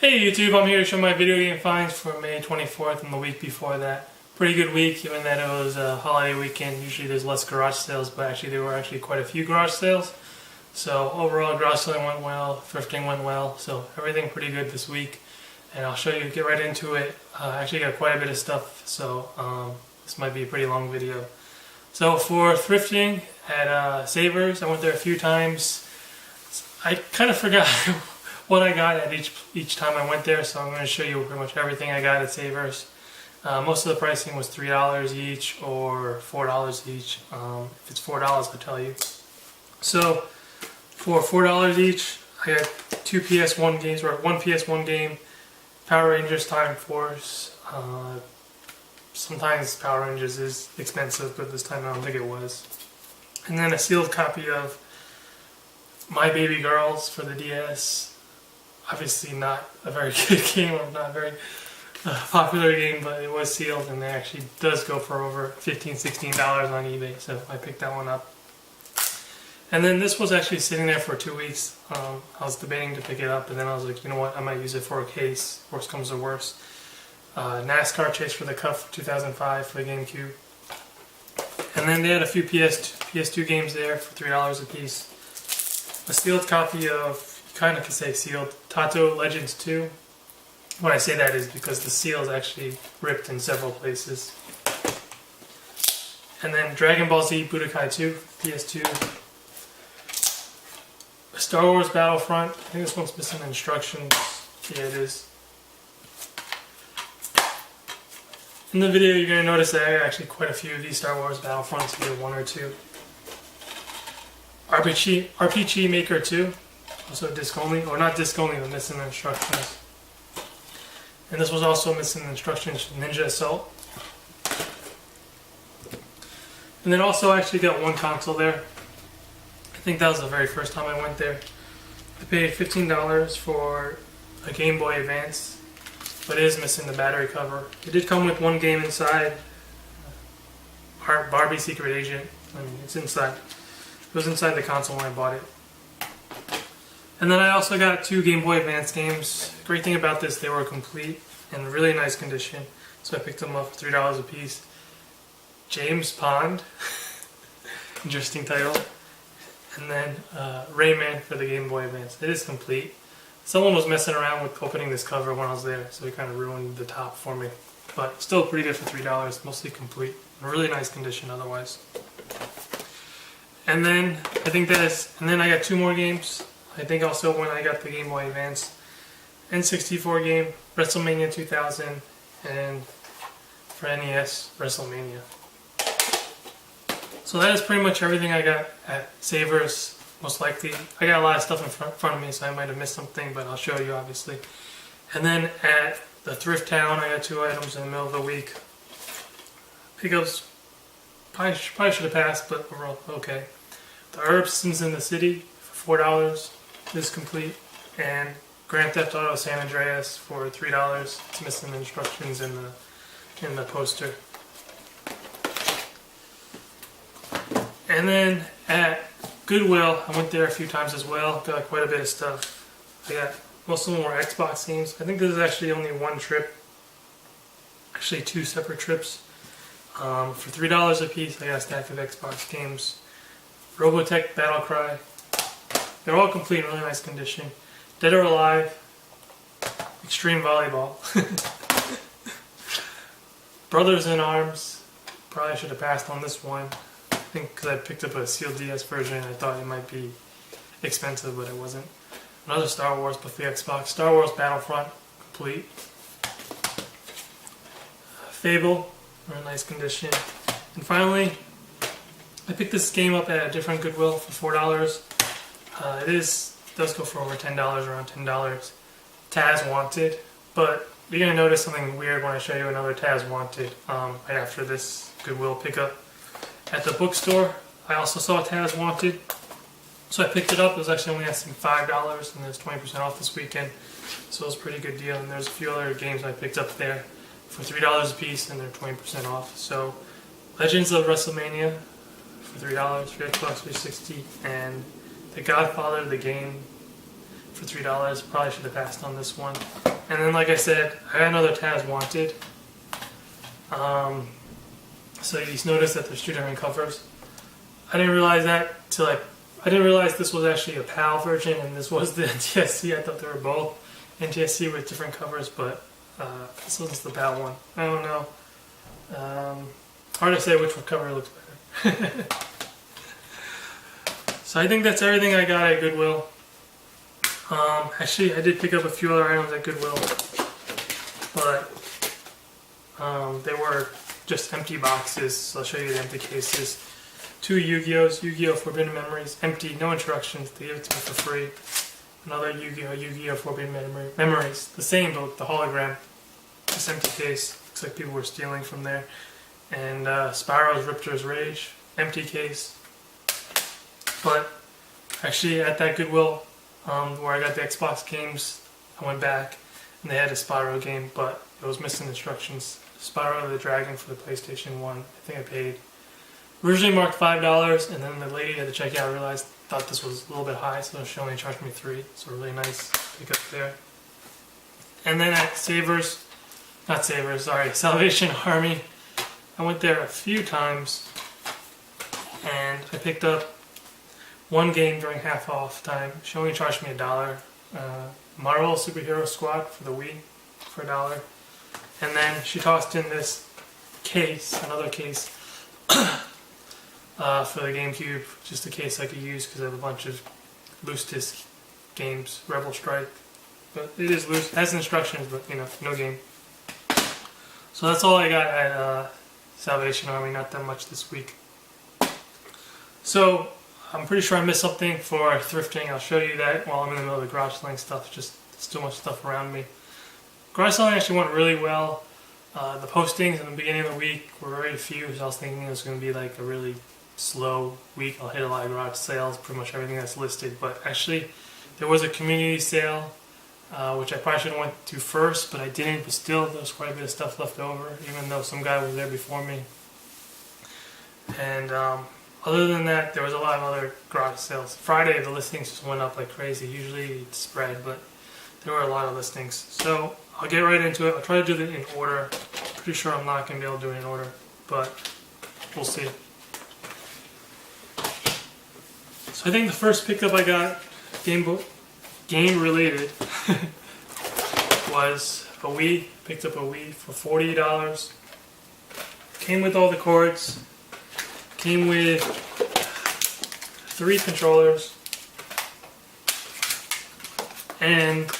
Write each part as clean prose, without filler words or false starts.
Hey YouTube, I'm here to show my video game finds for May 24th and the week before that. Pretty good week, given that it was a holiday weekend. Usually there's less garage sales, but actually there were quite a few garage sales. So overall, garage selling went well, thrifting went well, so everything pretty good this week. And I'll show you, get right into it. I actually got quite a bit of stuff, so this might be a pretty long video. So for thrifting at Savers, I went there a few times. I kind of forgot what I got at each time I went there, so I'm going to show you pretty much everything I got at Savers. Most of the pricing was $3 each or $4 each. If it's $4, I'll tell you. So for $4 each, I got two PS1 games, or one PS1 game, Power Rangers Time Force. Sometimes Power Rangers is expensive, but this time I don't think it was. And then a sealed copy of My Baby Girls for the DS. Obviously not a very good game, or not a very popular game, but it was sealed and it actually does go for over $15, $16 on eBay, so I picked that one up. And then this was actually sitting there for 2 weeks. I was debating to pick it up, and then I was like, you know what, I might use it for a case, worst comes to worst. NASCAR Chase for the Cup for 2005 for the GameCube. And then they had a few PS2 games there for $3 a piece. A sealed copy of, kind of could say sealed, Tato Legends 2. When I say that is because the seal is actually ripped in several places. And then Dragon Ball Z Budokai 2, PS2. Star Wars Battlefront, I think this one's missing instructions. Yeah, it is. In the video you're going to notice that I got actually quite a few of these Star Wars Battlefronts, either one or two. RPG Maker 2. Also disc only, or not disc only, but missing the instructions. And this was also missing the instructions, Ninja Assault. And then also I actually got one console there. I think that was the very first time I went there. I paid $15 for a Game Boy Advance, but it is missing the battery cover. It did come with one game inside, Barbie Secret Agent. I mean, it's inside. It was inside the console when I bought it. And then I also got two Game Boy Advance games. Great thing about this, they were complete and really nice condition, so I picked them up for $3 a piece. James Pond, interesting title. And then Rayman for the Game Boy Advance. It is complete. Someone was messing around with opening this cover when I was there, so it kind of ruined the top for me. But still pretty good for $3, mostly complete. Really nice condition otherwise. And then I got two more games. I think also when I got the Game Boy Advance, N64 game, WrestleMania 2000, and for NES, WrestleMania. So that is pretty much everything I got at Savers, most likely. I got a lot of stuff in front of me, so I might have missed something, but I'll show you obviously. And then at the Thrift Town, I got two items in the middle of the week. Pickups probably should have passed, but overall okay. The Herbsons in the City for $4 is complete, and Grand Theft Auto San Andreas for $3. It's missing the instructions in the poster. And then at Goodwill, I went there a few times as well. Got quite a bit of stuff. I got most of them were Xbox games. I think this is actually only one trip. Actually, two separate trips. For $3 a piece, I got a stack of Xbox games. Robotech Battlecry. They're all complete in really nice condition. Dead or Alive. Extreme Volleyball. Brothers in Arms. Probably should have passed on this one. I think because I picked up a sealed DS version, I thought it might be expensive, but it wasn't. Another Star Wars, but for the Xbox. Star Wars Battlefront. Complete. Fable. In nice condition. And finally, I picked this game up at a different Goodwill for $4. It does go for over $10, around $10. Taz Wanted, but you're going to notice something weird when I show you another Taz Wanted right after this Goodwill pickup. At the bookstore, I also saw Taz Wanted, so I picked it up. It was actually only asking $5, and there's 20% off this weekend, so it was a pretty good deal. And there's a few other games I picked up there for $3 a piece, and they're 20% off. So, Legends of WrestleMania for $3 for Xbox 360, and The Godfather, the game, for $3. Probably should have passed on this one. And then, like I said, I got another Taz Wanted. So you just notice that there's two different covers. I didn't realize that till I didn't realize this was actually a PAL version and this was the NTSC. I thought they were both NTSC with different covers, but this was the PAL one. I don't know. Hard to say which cover looks better. So I think that's everything I got at Goodwill. Actually, I did pick up a few other items at Goodwill, but they were just empty boxes, so I'll show you the empty cases. 2 Yu-Gi-Ohs, Yu-Gi-Oh! Forbidden Memories, empty, no instructions, they gave it to me for free. Another Yu-Gi-Oh! Yu-Gi-Oh! Forbidden Memories, the same but the hologram, this empty case, looks like people were stealing from there. And Spyro's Riptor's Rage, empty case. But actually at that Goodwill, where I got the Xbox games, I went back and they had a Spyro game, but it was missing instructions. Spyro the Dragon for the PlayStation 1, I think I paid. Originally marked $5, and then the lady at the checkout thought this was a little bit high, so she only charged me $3. So really nice pickup there. And then at Salvation Army, I went there a few times, and I picked up one game during half off time. She only charged me $1. Marvel Superhero Squad for the Wii for $1. And then she tossed in this case, another case, for the GameCube, just a case I could use because I have a bunch of loose disc games, Rebel Strike. But it is loose, it has instructions, but you know, no game. So that's all I got at Salvation Army, not that much this week. So I'm pretty sure I missed something for thrifting. I'll show you that while I'm in the middle of the garage selling stuff. Just there's too much stuff around me. Garage selling actually went really well. The postings in the beginning of the week were very few, so I was thinking it was going to be like a really slow week. I'll hit a lot of garage sales, pretty much everything that's listed. But actually, there was a community sale, which I probably should have went to first, but I didn't. But still, there was quite a bit of stuff left over, even though some guy was there before me. And other than that, there was a lot of other garage sales. Friday, the listings just went up like crazy. Usually it's spread, but there were a lot of listings. So I'll get right into it. I'll try to do it in order. Pretty sure I'm not going to be able to do it in order, but we'll see. So I think the first pickup I got, game related, was a Wii. Picked up a Wii for $40. Came with all the cords. Came with 3 controllers and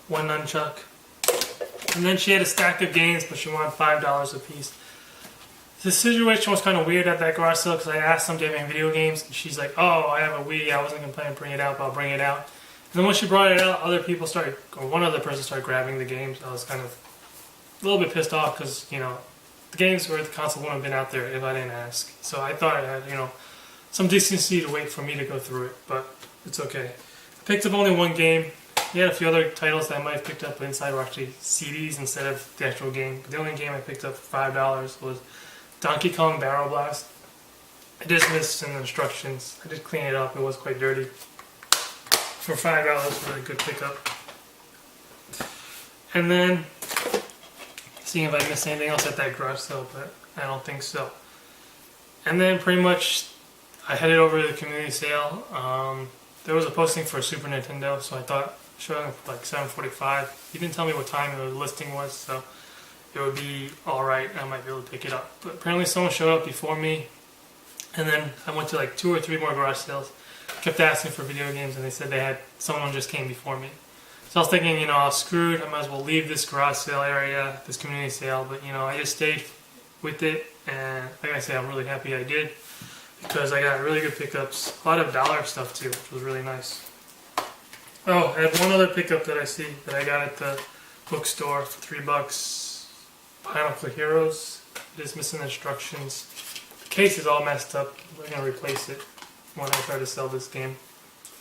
1 nunchuck. And then she had a stack of games, but she wanted $5 a piece. The situation was kind of weird at that garage sale because I asked them, do you have any video games? And she's like, oh, I have a Wii. I wasn't going to plan to bring it out, but I'll bring it out. And then when she brought it out, one other person started grabbing the games. I was kind of a little bit pissed off because, you know, the games or the console wouldn't have been out there if I didn't ask. So I thought I had, you know, some decency to wait for me to go through it, but it's okay. I picked up only 1 game. He had a few other titles that I might have picked up, but inside were actually CDs instead of the actual game. But the only game I picked up for $5 was Donkey Kong Barrel Blast. I just missed some instructions. I did clean it up. It was quite dirty. For $5, really good pickup. And then, seeing if I missed anything else at that garage sale, but I don't think so. And then pretty much, I headed over to the community sale. There was a posting for a Super Nintendo, so I thought showing up like 7:45. He didn't tell me what time the listing was, so it would be alright. I might be able to pick it up. But apparently someone showed up before me, and then I went to like 2 or 3 more garage sales. Kept asking for video games, and they said someone just came before me. So I was thinking, you know, I was screwed. I might as well leave this garage sale area, this community sale. But you know, I just stayed with it, and like I say, I'm really happy I did because I got really good pickups. A lot of dollar stuff too, which was really nice. Oh, I have one other pickup that I see that I got at the bookstore for $3. Pineapple Heroes. It is missing instructions. The case is all messed up. We're gonna replace it when I try to sell this game.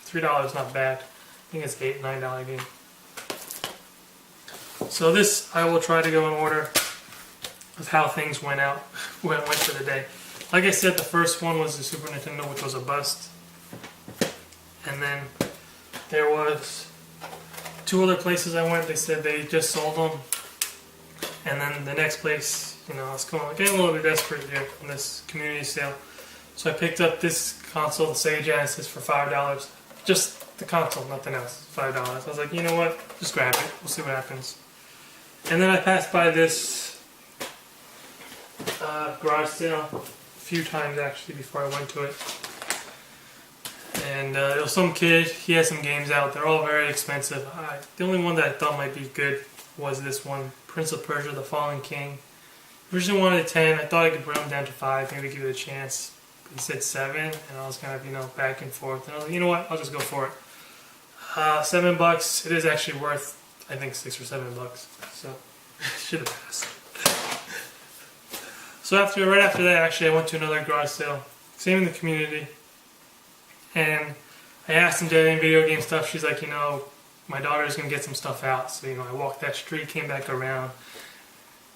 $3 is not bad. I think it's $8, $9 game. So this I will try to go in order of how things went for the day. Like I said, the first one was the Super Nintendo, which was a bust. And then there was 2 other places I went, they said they just sold them. And then the next place, I was getting a little bit desperate here on this community sale. So I picked up this console, the Sega Genesis, for $5. Just the console, nothing else. $5. I was like, you know what? Just grab it. We'll see what happens. And then I passed by this garage sale a few times actually before I went to it. And there was some kid, he had some games out. They're all very expensive. The only one that I thought might be good was this one, Prince of Persia: The Fallen King. Originally wanted 10. I thought I could bring them down to 5, maybe give it a chance. But he said 7, and I was kind of, back and forth. And I was like, you know what? I'll just go for it. $7. It is actually worth, I think, $6 or $7. So should have passed. So right after that, actually, I went to another garage sale. Same in the community. And I asked him, did any video game stuff? She's like, my daughter's going to get some stuff out. So, I walked that street, came back around.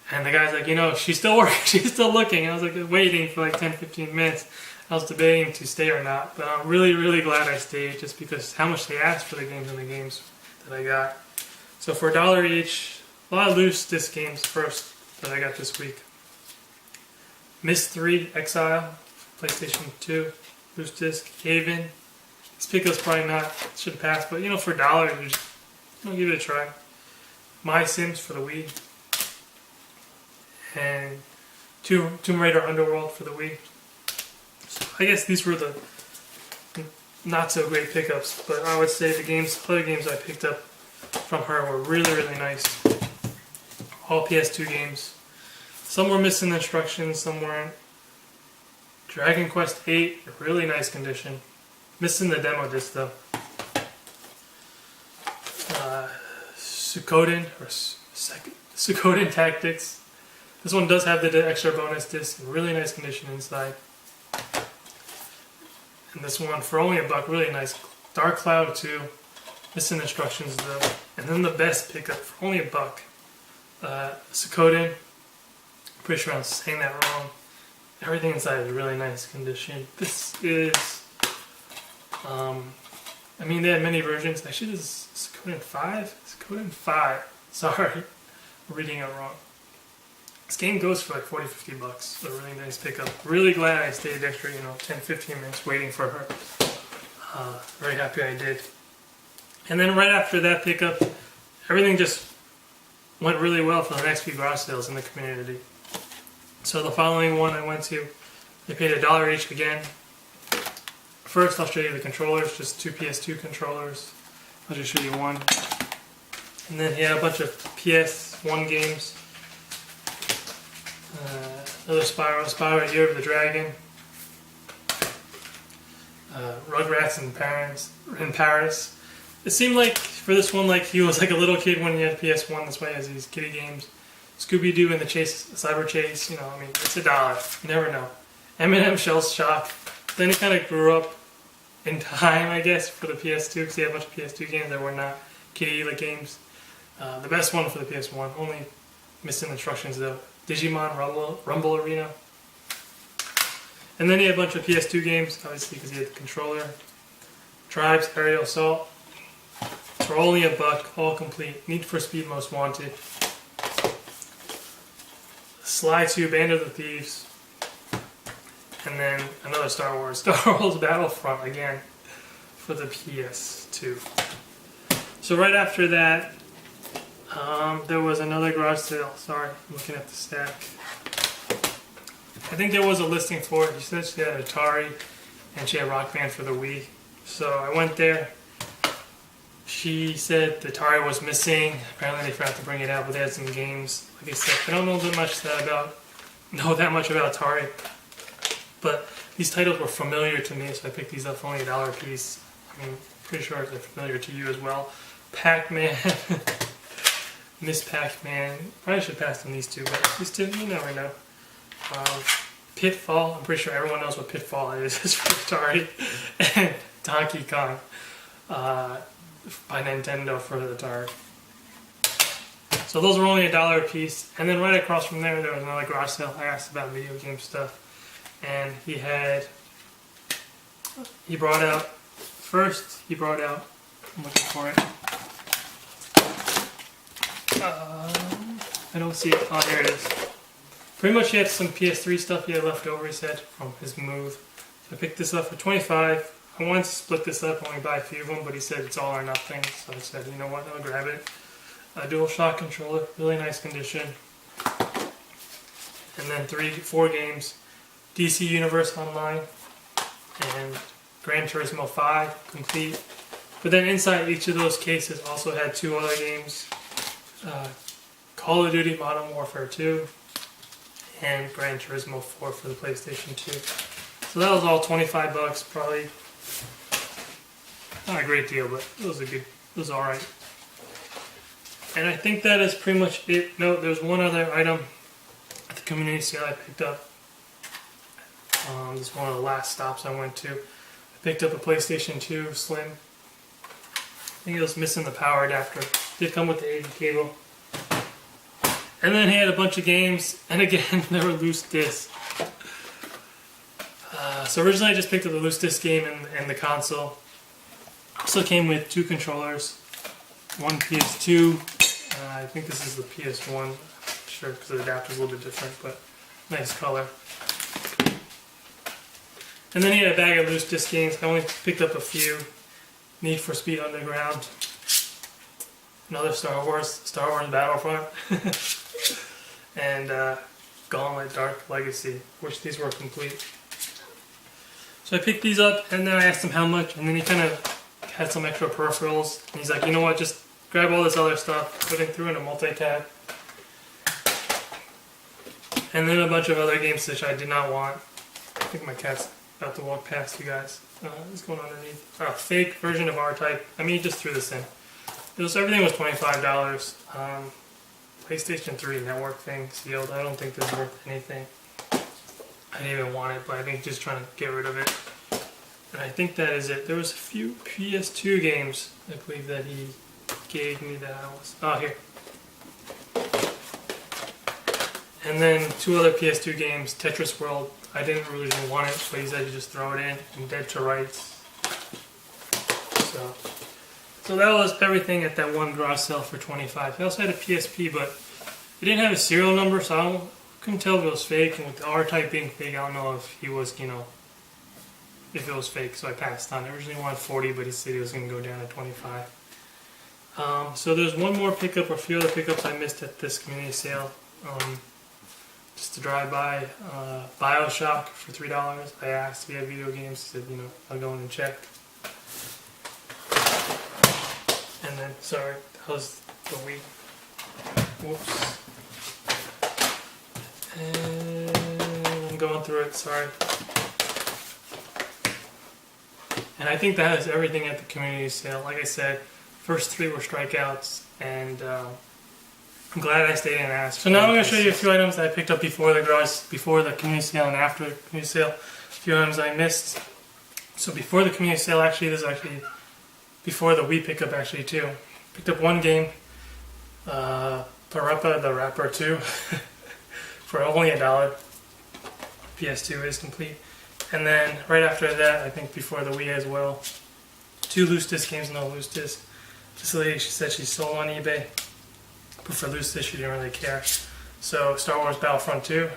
And the guy's like, she's still working, she's still looking. I was like waiting for like 10-15 minutes. I was debating to stay or not. But I'm really, really glad I stayed just because how much they asked for the games and the games that I got. So for $1 each, a lot of loose disc games first that I got this week. Myst 3 Exile, PlayStation 2, loose disc, Haven. This pickup's probably not, should pass, but for $1, you just give it a try. My Sims for the Wii. And Tomb Raider Underworld for the Wii. So I guess these were the not so great pickups, but I would say the other games I picked up from her were really, really nice. All PS2 games. Some were missing instructions, some weren't. Dragon Quest VIII, really nice condition. Missing the demo disc though. Suikoden Tactics. This one does have the extra bonus disc, really nice condition inside. And this one for only $1, really nice. Dark Cloud 2, missing instructions though. And then the best pickup for only $1. Suikoden, pretty sure I'm saying that wrong. Everything inside is really nice condition. This is, they had many versions. Actually, this is Suikoden 5? Suikoden 5. Sorry, I'm reading it wrong. This game goes for like $40-50. A really nice pickup. Really glad I stayed extra, 10-15 minutes waiting for her. Very happy I did. And then right after that pickup, everything just went really well for the next few garage sales in the community. So the following one I went to, they paid $1 each again. First, I'll show you the controllers, just 2 PS2 controllers. I'll just show you one. And then he had a bunch of PS1 games. Another Spyro, Year of the Dragon. Rugrats in Paris. It seemed like, for this one, like he was like a little kid when he had PS1. That's why he has these kiddie games. Scooby-Doo and the Cyber Chase, it's $1. You never know. Eminem Shell Shock. Then he kind of grew up in time, I guess, for the PS2, because he had a bunch of PS2 games that were not kiddie-like games. The best one for the PS1, only missing instructions though. Digimon Rumble Arena. And then he had a bunch of PS2 games, obviously because he had the controller. Tribes, Aerial Assault. For only $1, all complete. Need for Speed Most Wanted. Sly 2, Band of the Thieves. And then another Star Wars Battlefront again for the PS2. So right after that, there was another garage sale. Sorry, I'm looking at the stack. I think there was a listing for it. She said she had Atari and she had Rock Band for the Wii. So I went there. She said the Atari was missing. Apparently they forgot to bring it out, but they had some games. Like I said, I don't know that much about Atari. But these titles were familiar to me, so I picked these up for only $1 a piece. Pretty sure they're familiar to you as well. Pac-Man. Miss Pac-Man. Probably should pass on these two, but these two, you never know. Pitfall. I'm pretty sure everyone knows what Pitfall is. It's for Atari. And Donkey Kong. By Nintendo for the Atari. So those were only $1 a piece. And then right across from there, there was another garage sale. I asked about video game stuff. And he brought out, I'm looking for it. I don't see it. Oh, here it is. Pretty much he had some PS3 stuff he had left over, he said, from his move. So I picked this up for $25. I wanted to split this up, only buy a few of them, but he said it's all or nothing. So I said, you know what, I'll grab it. A DualShock controller, really nice condition. And then 4 games. DC Universe Online and Gran Turismo 5 complete. But then inside each of those cases also had 2 other games. Call of Duty Modern Warfare 2 and Gran Turismo 4 for the PlayStation 2. So that was all $25, probably not a great deal, but it was alright. And I think that is pretty much it. No, there's one other item at the community sale I picked up. This is one of the last stops I went to. I picked up a PlayStation 2 Slim. I think it was missing the power adapter. Did come with the AV cable. And then he had a bunch of games, and again, there were loose discs. So originally I just picked up the loose disc game and the console. Also came with 2 controllers, one PS2. I think this is the PS1. I'm sure because the adapter's a little bit different, but nice color. And then he had a bag of loose disc games. I only picked up a few. Need for Speed Underground. Another Star Wars Battlefront. And Gauntlet Dark Legacy, which these were complete. So I picked these up, and then I asked him how much, and then he kind of had some extra peripherals. And he's like, you know what, just grab all this other stuff, put it through in a multi-tab. And then a bunch of other games which I did not want. I think my cat's about to walk past you guys. What's going on underneath? Fake version of R-Type. I mean, he just threw this in. Everything was $25. PlayStation 3 network thing sealed. I don't think this is worth anything. I didn't even want it, but I think just trying to get rid of it. And I think that is it. There was a few PS2 games, I believe, that he gave me that I was... Oh, here. And then 2 other PS2 games, Tetris World. I didn't really want it, but he said you just throw it in, and Dead to Rights. So that was everything at that one garage sale for $25. He also had a PSP, but it didn't have a serial number, so I couldn't tell if it was fake. And with the R-Type being fake, I don't know if he was, if it was fake, so I passed on. I originally wanted 40, but he said he was going to go down to 25. So there's one more pickup, or a few other pickups I missed at this community sale. Just to drive by, BioShock for $3. I asked if he had video games. He said, I'll go in and check. And then, sorry, that was the week. Whoops. And I'm going through it, sorry. And I think that is everything at the community sale. Like I said, first 3 were strikeouts, and I'm glad I stayed in and asked. So now I'm going to show you a few items that I picked up before the community sale and after the community sale. A few items I missed. So before the community sale, actually, this is actually before the Wii pickup actually too. Picked up one game, Parappa the Rapper 2, for only $1. PS2 is complete. And then right after that, I think before the Wii as well, 2 loose disc games, no loose disc. This lady, she said she sold on eBay, but for loose disc she didn't really care. So Star Wars Battlefront 2,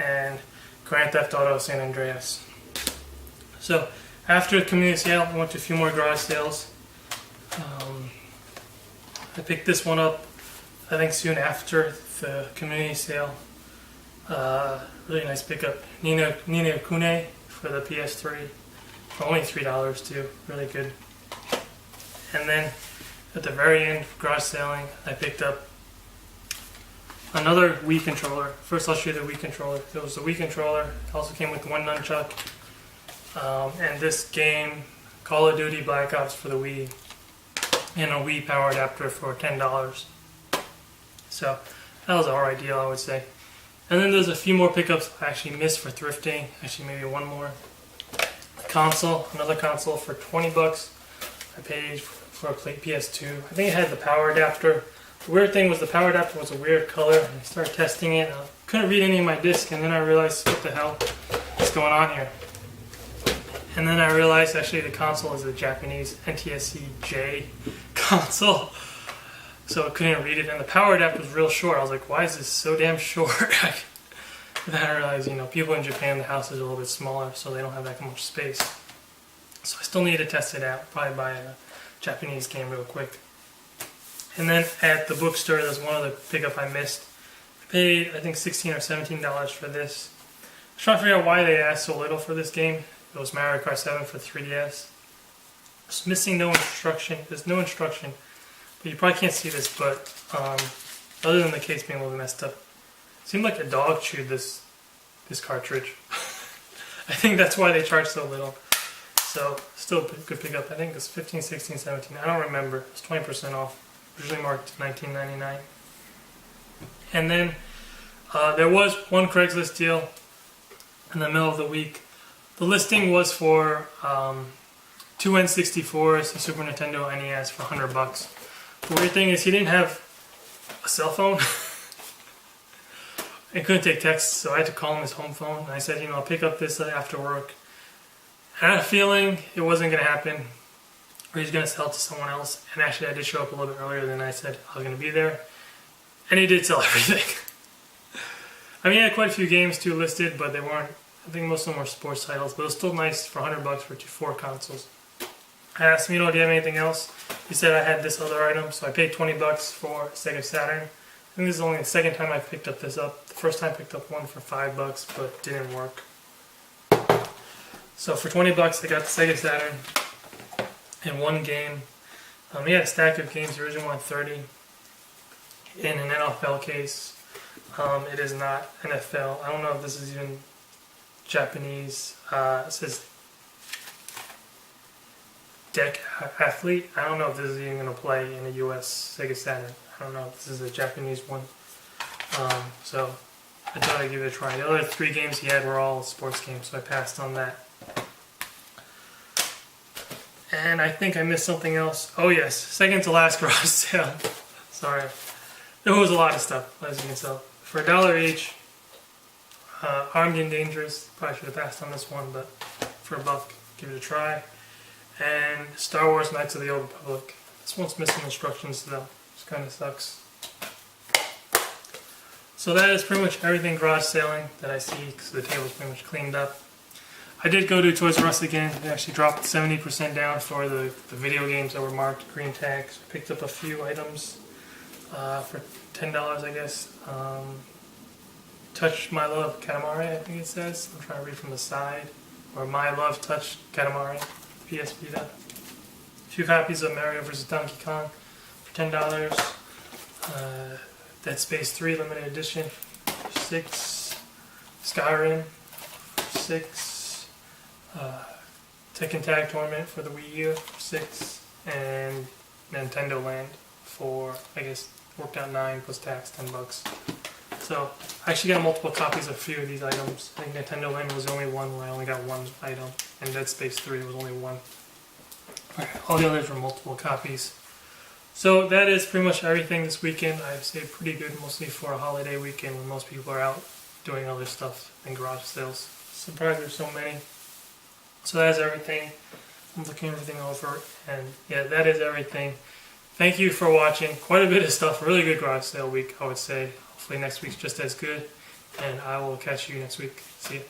and Grand Theft Auto San Andreas. So after the community sale, I went to a few more garage sales. I picked this one up, I think soon after the community sale. Really nice pickup. Ni no Kuni for the PS3. For only $3 too. Really good. And then at the very end, garage selling, I picked up another Wii controller. First I'll show you the Wii controller. It was the Wii controller. It also came with one nunchuck. And this game, Call of Duty Black Ops for the Wii, and a Wii power adapter for $10. So that was an alright deal, I would say. And then there's a few more pickups I actually missed for thrifting. Actually, maybe one more. Console, another console for $20. I paid for a PS2. I think it had the power adapter. The weird thing was the power adapter was a weird color. I started testing it. I couldn't read any of my discs, and then I realized what the hell is going on here. And then I realized actually the console is a Japanese NTSC-J console. so I couldn't read it. And the power adapter was real short. I was like, why is this so damn short? Then I realized, people in Japan, the house is a little bit smaller, so they don't have that much space. So I still need to test it out. Probably buy a Japanese game real quick. And then at the bookstore, there's one other pickup I missed. I paid, I think, $16 or $17 for this. I was trying to figure out why they asked so little for this game. It was Mario Kart 7 for 3DS. It's missing no instruction. There's no instruction. But you probably can't see this, but other than the case being a little messed up, it seemed like a dog chewed this cartridge. I think that's why they charge so little. So, still a good pickup. I think it's 15, 16, 17. I don't remember. It's 20% off. Usually marked $19.99. And then there was one Craigslist deal in the middle of the week. The listing was for two N64s, a Super Nintendo NES for $100. The weird thing is he didn't have a cell phone. I couldn't take texts, so I had to call him his home phone. And I said, I'll pick up this after work. I had a feeling it wasn't going to happen, or he's going to sell it to someone else. And actually, I did show up a little bit earlier than I said I was going to be there. And he did sell everything. I mean, he had quite a few games too listed, but they weren't, I think most of them were sports titles, but it was still nice for $100 for 4 consoles. I asked him, do you have anything else? He said I had this other item, so I paid $20 for Sega Saturn. I think this is only the second time I picked up this up. The first time I picked up one for $5, but didn't work. So for $20, I got the Sega Saturn and one game. He had a stack of games, the original 130, in an NFL case. It is not NFL. I don't know if this is even Japanese. It says Deck Athlete. I don't know if this is even going to play in a US Sega Saturn. I don't know if this is a Japanese one. So I thought I'd give it a try. The other 3 games he had were all sports games, so I passed on that. And I think I missed something else. Oh yes, second to last garage sale. Sorry. There was a lot of stuff, as you can tell. For $1 each, Armed and Dangerous. Probably should have passed on this one, but for $1, give it a try. And Star Wars Knights of the Old Republic. This one's missing instructions though, which kind of sucks. So that is pretty much everything garage selling that I see, because the table's pretty much cleaned up. I did go to Toys R Us again. They actually dropped 70% down for the video games that were marked green tags. I picked up a few items for $10, I guess. Touch My Love Katamari, I think it says. I'm trying to read from the side. Or My Love Touch Katamari, PS Vita. A few copies of Mario vs. Donkey Kong for $10. Dead Space 3 Limited Edition for $6. Skyrim for $6. Tekken Tag Tournament for the Wii U for $6. And Nintendo Land for, I guess, worked out $9 plus tax, $10. So I actually got multiple copies of a few of these items. I think Nintendo Land was the only one where I only got one item, and Dead Space 3 was only one. All the others were multiple copies. So that is pretty much everything this weekend. I'd say pretty good, mostly for a holiday weekend when most people are out doing other stuff and garage sales. Surprised there's so many. So that is everything. I'm looking everything over, and yeah, that is everything. Thank you for watching. Quite a bit of stuff. Really good garage sale week, I would say. Hopefully next week's just as good, and I will catch you next week. See ya.